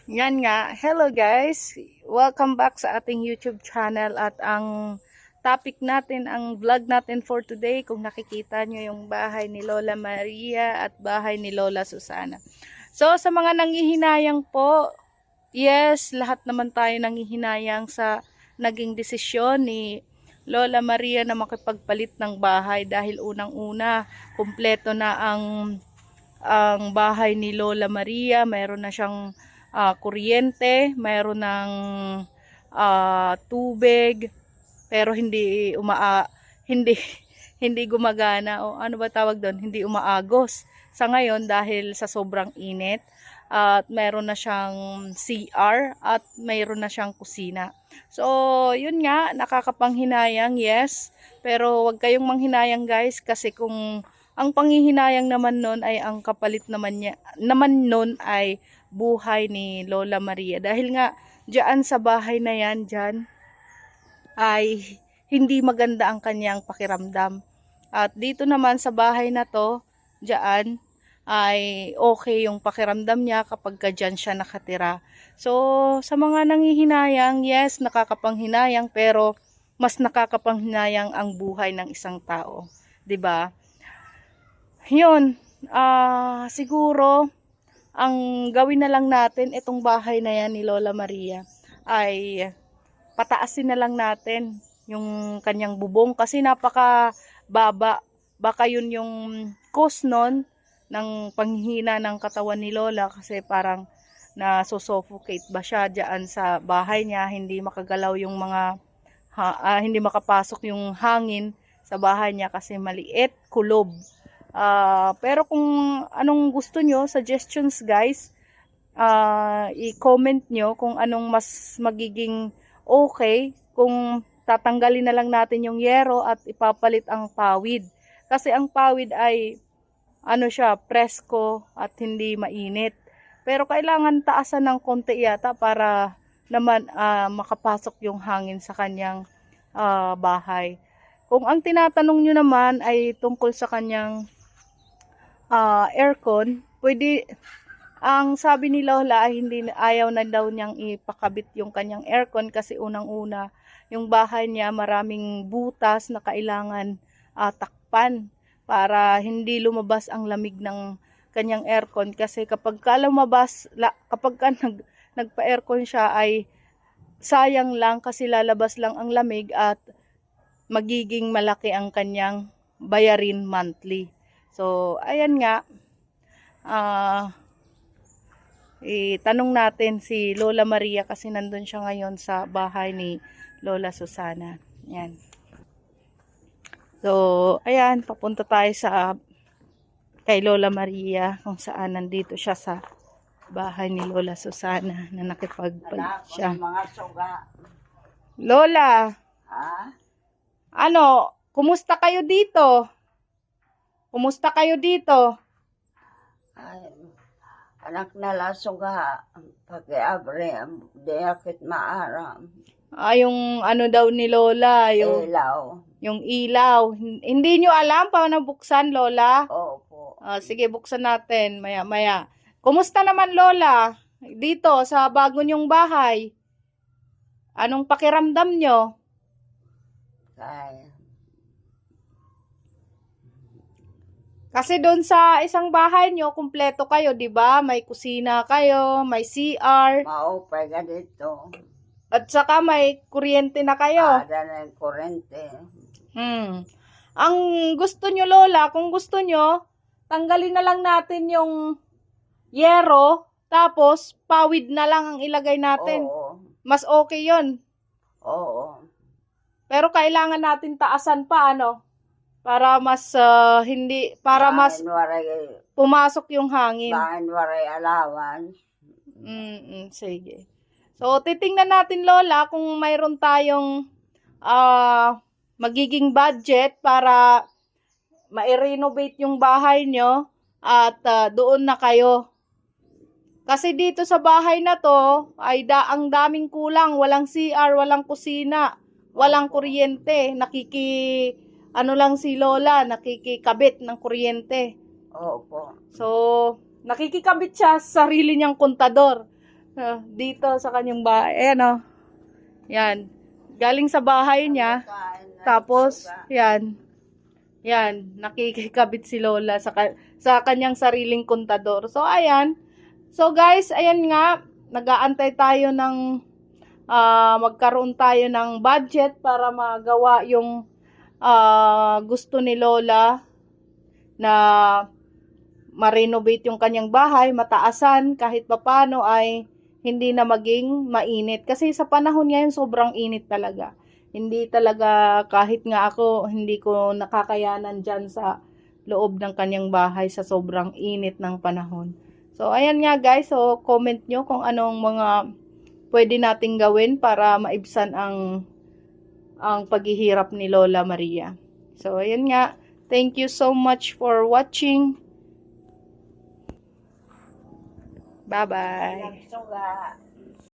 Yan nga. Hello guys. Welcome back sa ating YouTube channel at ang topic natin, ang vlog natin for today, kung nakikita nyo yung bahay ni Lola Maria at bahay ni Lola Susana. So sa mga nanghihinayang po, yes, lahat naman tayo nanghihinayang sa naging desisyon ni Lola Maria na makipagpalit ng bahay dahil unang-una, kumpleto na ang bahay ni Lola Maria. Mayroon na siyang kuryente, mayroon ng tubig, pero hindi hindi gumagana, o ano ba tawag doon, hindi umaagos sa ngayon dahil sa sobrang init. At mayroon na siyang CR at mayroon na siyang kusina. So, yun nga, nakakapanghinayang, yes. Pero wag kayong manghinayang guys, kasi kung ang panghihinayang naman nun ay ang kapalit naman nun ay buhay ni Lola Maria. Dahil nga, diyan sa bahay na yan, diyan, ay hindi maganda ang kanyang pakiramdam. At dito naman sa bahay na to, diyan, ay okay yung pakiramdam niya kapag dyan siya nakatira. So, sa mga nanghihinayang, yes, nakakapanghinayang, pero mas nakakapanghinayang ang buhay ng isang tao. 'Di ba? Yun, siguro, ang gawin na lang natin, itong bahay na yan ni Lola Maria, ay pataasin na lang natin yung kanyang bubong kasi napaka baba. Baka yun yung cause nun ng panghihina ng katawan ni Lola, kasi parang nasusuffocate ba siya dyan sa bahay niya, hindi makagalaw yung hindi makapasok yung hangin sa bahay niya kasi maliit, kulob. Pero kung anong gusto nyo, suggestions guys, i-comment nyo kung anong mas magiging okay, kung tatanggalin na lang natin yung yero at ipapalit ang pawid. Kasi ang pawid ay ano siya, presko at hindi mainit. Pero kailangan taasan ng konti yata para naman makapasok yung hangin sa kanyang bahay. Kung ang tinatanong nyo naman ay tungkol sa kanyang aircon, pwede, ang sabi ni Lola ay ayaw na daw niyang ipakabit yung kanyang aircon kasi unang-una, yung bahay niya maraming butas na kailangan takpan para hindi lumabas ang lamig ng kanyang aircon, kasi kapag ka lumabas, kapag ka nagpa-aircon siya ay sayang lang kasi lalabas lang ang lamig at magiging malaki ang kanyang bayarin monthly. So, ayan nga, itanong natin si Lola Maria kasi nandun siya ngayon sa bahay ni Lola Susana. Yan. So, ayan, papunta tayo sa kay Lola Maria kung saan nandito siya sa bahay ni Lola Susana na nakipagpalit siya. Mga suga. Lola, Ha? ano, kumusta kayo dito? Kumusta kayo dito? Ay, anak na lasugha. Pag-abre, di akit maaram. Yung ano daw ni Lola, Ilaw. yung ilaw. Hindi nyo alam paano buksan, Lola? Opo. Sige, buksan natin maya-maya. Kumusta naman, Lola? Dito, sa bago nyong bahay. Anong pakiramdam nyo? Kaya. Kasi doon sa isang bahay nyo, kumpleto kayo, di ba? May kusina kayo, may CR, Maupay ka dito. at saka may kuryente na kayo. Ada na yung kurente. Ang gusto nyo, Lola, kung gusto nyo, tanggalin na lang natin yung yero, tapos pawid na lang ang ilagay natin. Oo. Mas okay yon. Oo. Pero kailangan natin taasan pa, ano? Para mas mas pumasok yung hangin. Bahan waray alawan. Sige. So, titingnan natin, Lola, kung mayroon tayong magiging budget para ma-renovate yung bahay nyo at doon na kayo. Kasi dito sa bahay na to, ay ang daming kulang. Walang CR, walang kusina, walang kuryente. Ano lang si Lola, nakikikabit ng kuryente. Opo. So, nakikikabit siya sa sarili niyang kontador. Dito sa kanyang bahay. Ayan o. Yan. Galing sa bahay niya. Tapos, yan. Yan. Nakikikabit si Lola sa kanyang sariling kontador. So, ayan. So, guys, ayan nga. Nag-aantay tayo ng magkaroon tayo ng budget para magawa yung gusto ni Lola na ma-renovate yung kanyang bahay, mataasan, kahit papano ay hindi na maging mainit. Kasi sa panahon ngayon, sobrang init talaga. Hindi talaga, kahit nga ako, hindi ko nakakayanan dyan sa loob ng kanyang bahay sa sobrang init ng panahon. So, ayan nga guys. So, comment nyo kung anong mga pwede nating gawin para maibsan ang paghihirap ni Lola Maria. So, ayan nga. Thank you so much for watching. Bye-bye. Nagsuga.